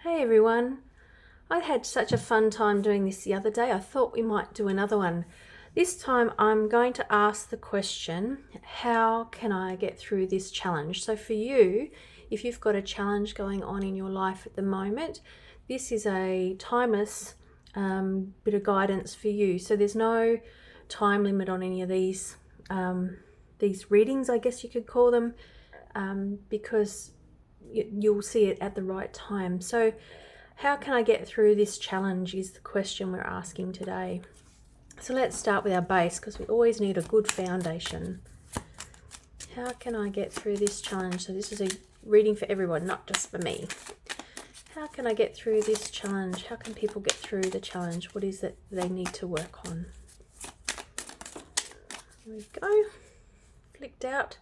Hey everyone, I had such a fun time doing this the other day. I thought we might do another one. This time I'm going to ask the question, how can I get through this challenge? So for you, if you've got a challenge going on in your life at the moment, this is a timeless bit of guidance for you. So there's no time limit on any of these readings, I guess you could call them, because you'll see it at the right time. So how can I get through this challenge is the question we're asking today. So let's start with our base, because we always need a good foundation. How can I get through this challenge? So this is a reading for everyone, not just for me. How can I get through this challenge? How can people get through the challenge? What is it they need to work on? Here we go. Flicked out.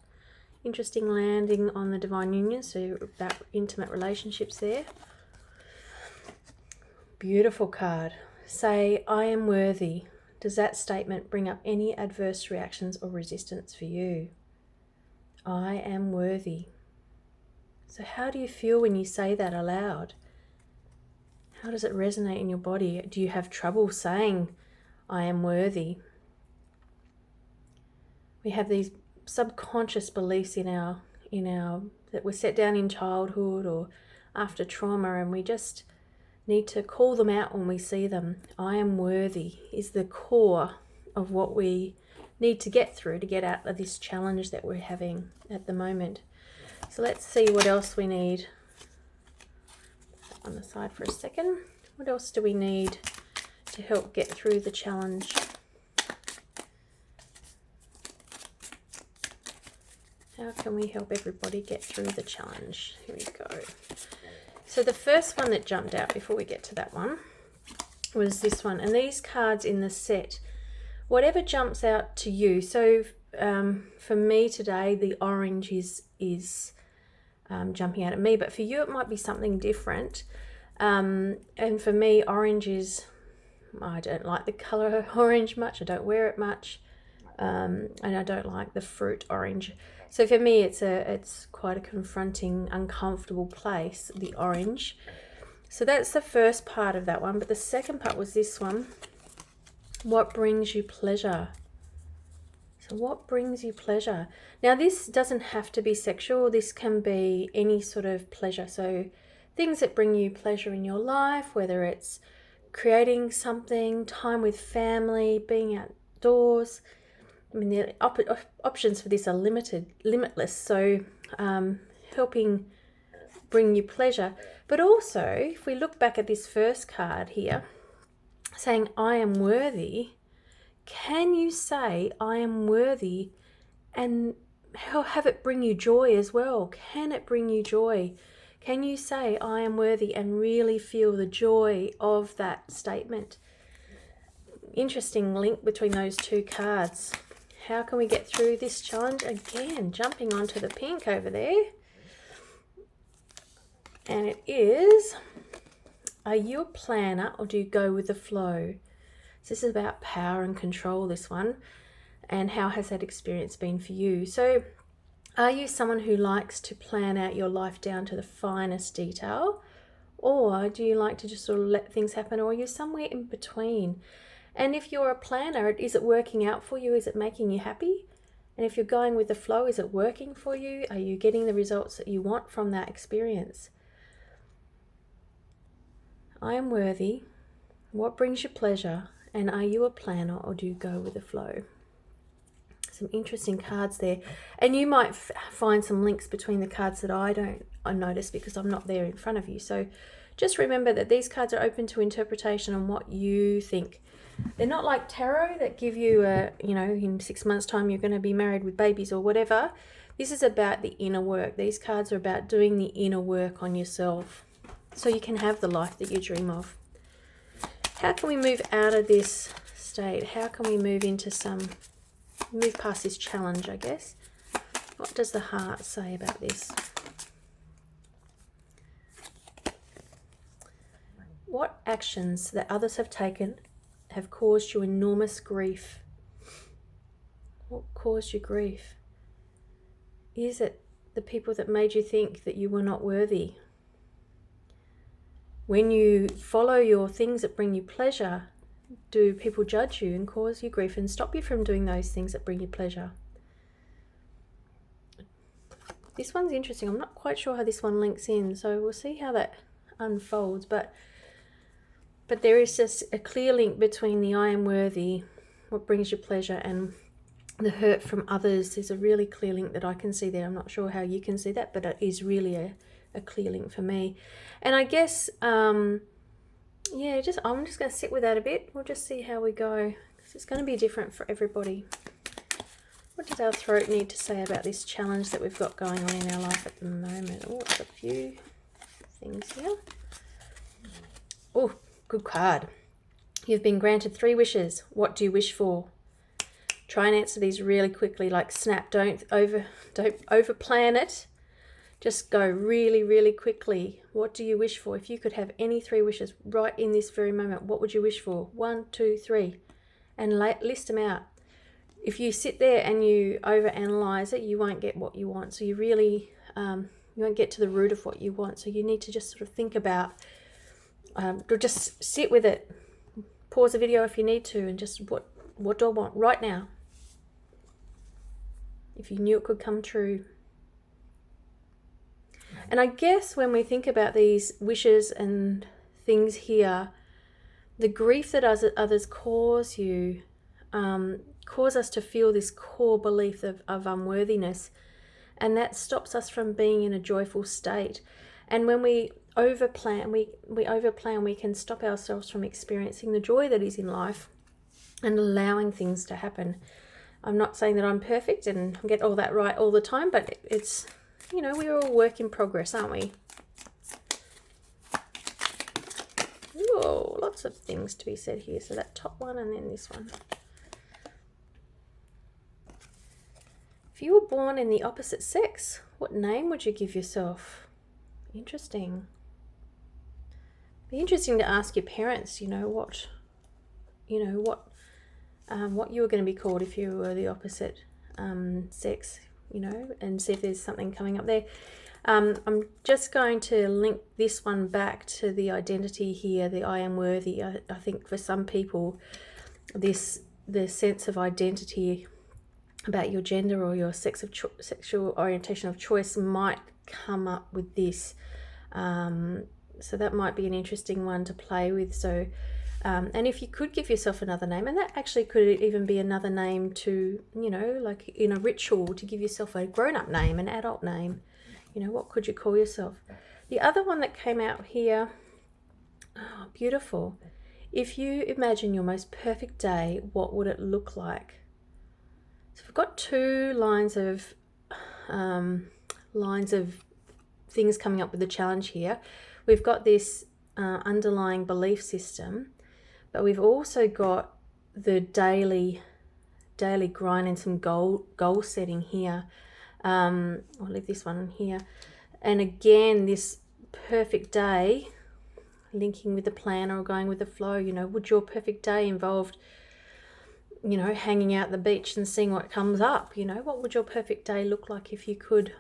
Interesting landing on the divine union, so about intimate relationships there. Beautiful card. Say, I am worthy. Does that statement bring up any adverse reactions or resistance for you? I am worthy. So how do you feel when you say that aloud? How does it resonate in your body? Do you have trouble saying, I am worthy? We have these subconscious beliefs in our that were set down in childhood or after trauma, and we just need to call them out when we see them. I am worthy is the core of what we need to get through to get out of this challenge that we're having at the moment. So let's see what else we need. Put that on the side for a second. What else do we need to help get through the challenge? How can we help everybody get through the challenge? Here we go. So the first one that jumped out before we get to that one was this one. And these cards in the set, whatever jumps out to you. So for me today, the orange is jumping out at me. But for you, it might be something different. And for me, orange is, I don't like the colour orange much. I don't wear it much. And I don't like the fruit orange. So for me, it's quite a confronting, uncomfortable place, the orange. So that's the first part of that one. But the second part was this one. What brings you pleasure? So what brings you pleasure? Now, this doesn't have to be sexual. This can be any sort of pleasure. So things that bring you pleasure in your life, whether it's creating something, time with family, being outdoors. I mean, the options for this are limitless. So helping bring you pleasure. But also, if we look back at this first card here, saying, I am worthy, can you say, I am worthy, and have it bring you joy as well? Can it bring you joy? Can you say, I am worthy, and really feel the joy of that statement? Interesting link between those two cards. How can we get through this challenge? Again, jumping onto the pink over there. And it is, are you a planner or do you go with the flow? So this is about power and control, this one. And how has that experience been for you? So are you someone who likes to plan out your life down to the finest detail? Or do you like to just sort of let things happen? Or are you somewhere in between? And if you're a planner, is it working out for you? Is it making you happy? And if you're going with the flow, is it working for you? Are you getting the results that you want from that experience? I am worthy. What brings you pleasure? And are you a planner or do you go with the flow? Some interesting cards there. And you might find some links between the cards that I notice because I'm not there in front of you. So just remember that these cards are open to interpretation on what you think. They're not like tarot that give you in 6 months' time you're going to be married with babies or whatever. This is about the inner work. These cards are about doing the inner work on yourself so you can have the life that you dream of. How can we move out of this state? How can we move past this challenge, I guess? What does the heart say about this? What actions that others have taken have caused you enormous grief? What caused you grief? Is it the people that made you think that you were not worthy? When you follow your things that bring you pleasure, do people judge you and cause you grief and stop you from doing those things that bring you pleasure? This one's interesting. I'm not quite sure how this one links in, so we'll see how that unfolds. But there is just a clear link between the I am worthy, what brings you pleasure, and the hurt from others. There's a really clear link that I can see there. I'm not sure how you can see that, but it is really a clear link for me. And I guess, yeah, I'm just going to sit with that a bit. We'll just see how we go, because it's going to be different for everybody. What does our throat need to say about this challenge that we've got going on in our life at the moment? Oh, it's a few things here. Oh, good card. You've been granted 3 wishes. What do you wish for? Try and answer these really quickly, like snap. Don't overplan it. Just go really, really quickly. What do you wish for? If you could have any 3 wishes right in this very moment, what would you wish for? 1, 2, 3. And list them out. If you sit there and you overanalyze it, you won't get what you want. So you really, you won't get to the root of what you want. So you need to just sort of think about, just sit with it. Pause the video if you need to, and just what do I want right now? If you knew it could come true. And I guess when we think about these wishes and things here, the grief that others cause you, cause us to feel this core belief of unworthiness, and that stops us from being in a joyful state. And when we overplan, we can stop ourselves from experiencing the joy that is in life and allowing things to happen. I'm not saying that I'm perfect and get all that right all the time, but it's, you know, we're all work in progress, aren't we? Whoa, lots of things to be said here. So that top one and then this one. If you were born in the opposite sex, what name would you give yourself? Interesting. Be interesting to ask your parents, what you were going to be called if you were the opposite sex, and see if there's something coming up there. I'm just going to link this one back to the identity here, the I am worthy. I think for some people, the sense of identity about your gender or your sexual orientation of choice might come up with this. So that might be an interesting one to play with. So, and if you could give yourself another name, and that actually could even be another name to, like in a ritual, to give yourself a grown-up name, an adult name. What could you call yourself? The other one that came out here, oh, beautiful. If you imagine your most perfect day, what would it look like? So we've got 2 lines of things coming up with the challenge here. We've got this underlying belief system, but we've also got the daily grind and some goal setting here. I'll leave this one here. And again, this perfect day, linking with the plan or going with the flow, would your perfect day involved, hanging out at the beach and seeing what comes up? What would your perfect day look like if you could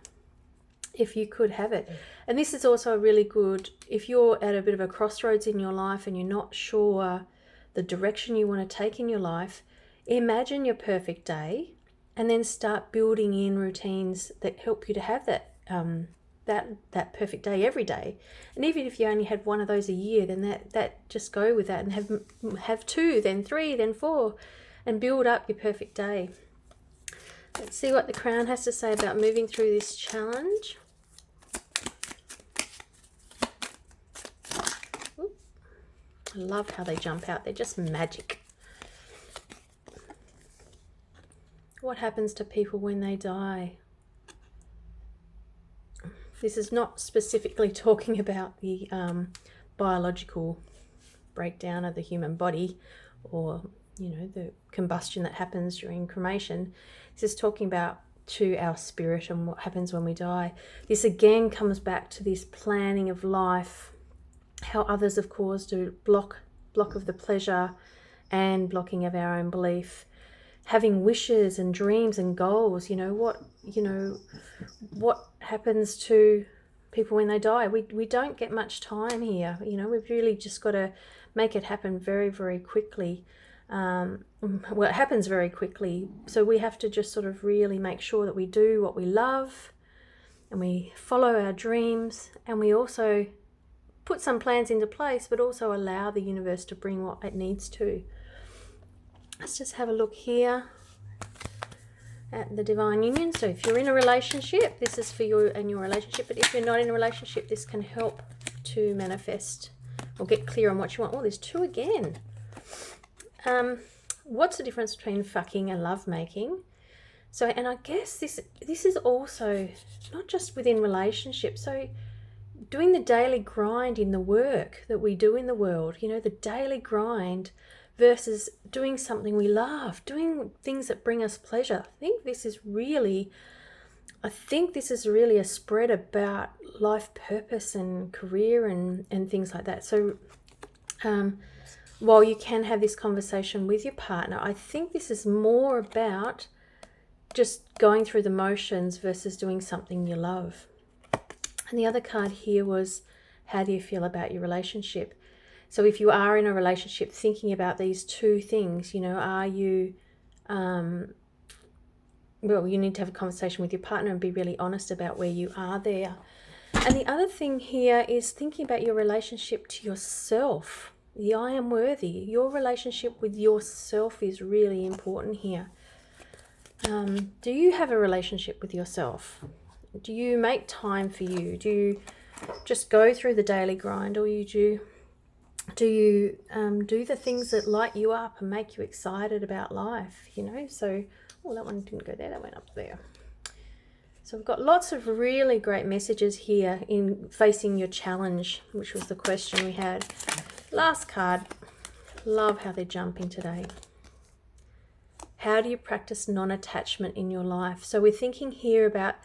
have it? And this is also really good if you're at a bit of a crossroads in your life and you're not sure the direction you want to take in your life. Imagine your perfect day and then start building in routines that help you to have that that perfect day every day. And even if you only had one of those a year, then that just go with that and have 2, then 3, then 4, and build up your perfect day. Let's see what the Crown has to say about moving through this challenge. I love how they jump out. They're just magic. What happens to people when they die? This is not specifically talking about the biological breakdown of the human body or, the combustion that happens during cremation. This is talking about to our spirit and what happens when we die. This again comes back to this planning of life, how others have caused a block of the pleasure and blocking of our own belief. Having wishes and dreams and goals, what happens to people when they die. We don't get much time here. You know, we've really just got to make it happen very, very quickly. Well, it happens very quickly. So we have to just sort of really make sure that we do what we love and we follow our dreams, and we also put some plans into place, but also allow the universe to bring what it needs to. Let's just have a look here at the divine union. So if you're in a relationship, this is for you and your relationship. But if you're not in a relationship, this can help to manifest or get clear on what you want. Oh, there's 2 again. What's the difference between fucking and lovemaking? So, and I guess this is also not just within relationships. So doing the daily grind in the work that we do in the world, you know, the daily grind versus doing something we love, doing things that bring us pleasure. I think this is really a spread about life purpose and career and things like that. So while you can have this conversation with your partner, I think this is more about just going through the motions versus doing something you love. And the other card here was, how do you feel about your relationship? So if you are in a relationship, thinking about these 2 things, you know, are you, well, you need to have a conversation with your partner and be really honest about where you are there. And the other thing here is thinking about your relationship to yourself. The I am worthy. Your relationship with yourself is really important here. Do you have a relationship with yourself? Do you make time for you? Do you just go through the daily grind, or do you do the things that light you up and make you excited about life? You know, so that one didn't go there, that went up there. So we've got lots of really great messages here in facing your challenge, which was the question we had. Last card. Love how they're jumping today. How do you practice non-attachment in your life? So we're thinking here about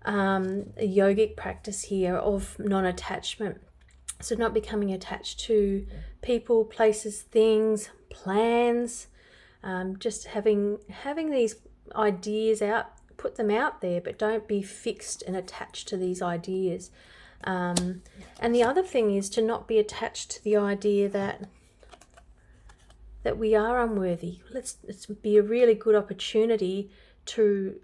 a yogic practice here of non-attachment. So not becoming attached to people, places, things, plans, just having these ideas out, put them out there, but don't be fixed and attached to these ideas. And the other thing is to not be attached to the idea that we are unworthy. Let's be a really good opportunity to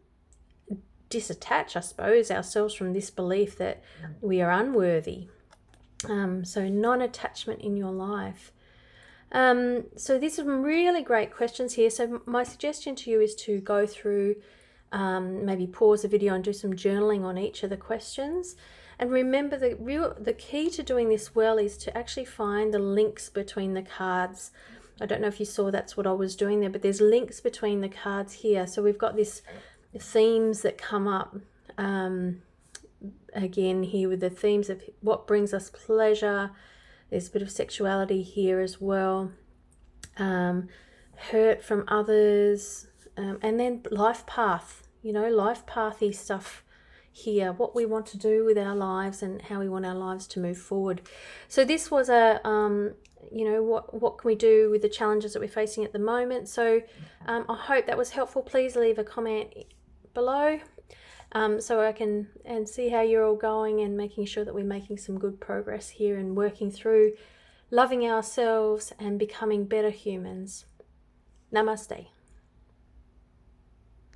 disattach, I suppose, ourselves from this belief that we are unworthy. So non-attachment in your life. So these are some really great questions here. So my suggestion to you is to go through, maybe pause the video and do some journaling on each of the questions. And remember, the key to doing this well is to actually find the links between the cards. I don't know if you saw that's what I was doing there, but there's links between the cards here. So we've got this themes that come up again here with the themes of what brings us pleasure. There's a bit of sexuality here as well, hurt from others, and then life path, you know, life pathy stuff here, what we want to do with our lives and how we want our lives to move forward. So this was a you know, what can we do with the challenges that we're facing at the moment. So I hope that was helpful. Please leave a comment below so I can see how you're all going, and making sure that we're making some good progress here and working through loving ourselves and becoming better humans. Namaste.